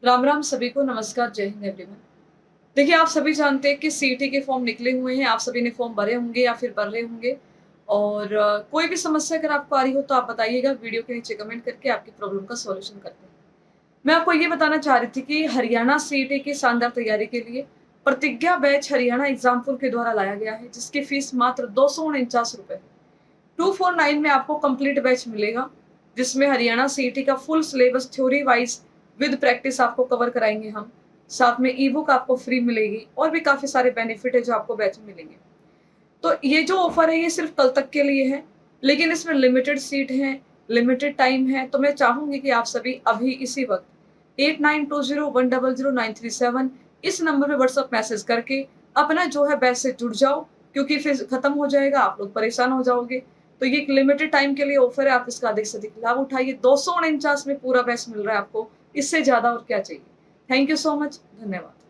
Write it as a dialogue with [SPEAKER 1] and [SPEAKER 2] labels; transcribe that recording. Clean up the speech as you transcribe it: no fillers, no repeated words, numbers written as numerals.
[SPEAKER 1] राम राम सभी को, नमस्कार, जय हिंद एवरीवन। देखिए, आप सभी जानते हैं कि सीईटी के फॉर्म निकले हुए हैं। आप सभी ने फॉर्म भरे होंगे या फिर भर रहे होंगे। और कोई भी समस्या अगर आपको आ रही हो तो आप बताइएगा, वीडियो के नीचे कमेंट करके आपकी प्रॉब्लम का सॉल्यूशन करते हैं। मैं आपको ये बताना चाह रही थी कि हरियाणा सीईटी की शानदार तैयारी के लिए प्रतिज्ञा बैच हरियाणा एग्जामपुर के द्वारा लाया गया है, जिसकी फीस मात्र 249 रुपए। 249 में आपको कंप्लीट बैच मिलेगा, जिसमें हरियाणा सीईटी का full syllabus theory wise with practice आपको कवर कराएंगे हम। साथ में ई बुक आपको फ्री मिलेगी और भी काफी सारे बेनिफिट है जो आपको बैच में मिलेंगे। तो ये जो ऑफर है ये सिर्फ कल तक के लिए है, लेकिन इसमें लिमिटेड सीट है, लिमिटेड टाइम है। तो मैं चाहूंगी कि आप सभी अभी इसी वक्त 8920100937 इस नंबर पे व्हाट्सएप मैसेज करके अपना जो है बैच से जुड़ जाओ, क्योंकि फिर खत्म हो जाएगा, आप लोग परेशान हो जाओगे। तो ये एक लिमिटेड टाइम के लिए ऑफर है, आप इसका अधिक से अधिक लाभ उठाइए। 249 में पूरा बैच मिल रहा है आपको, इससे ज्यादा और क्या चाहिए। थैंक यू सो मच, धन्यवाद।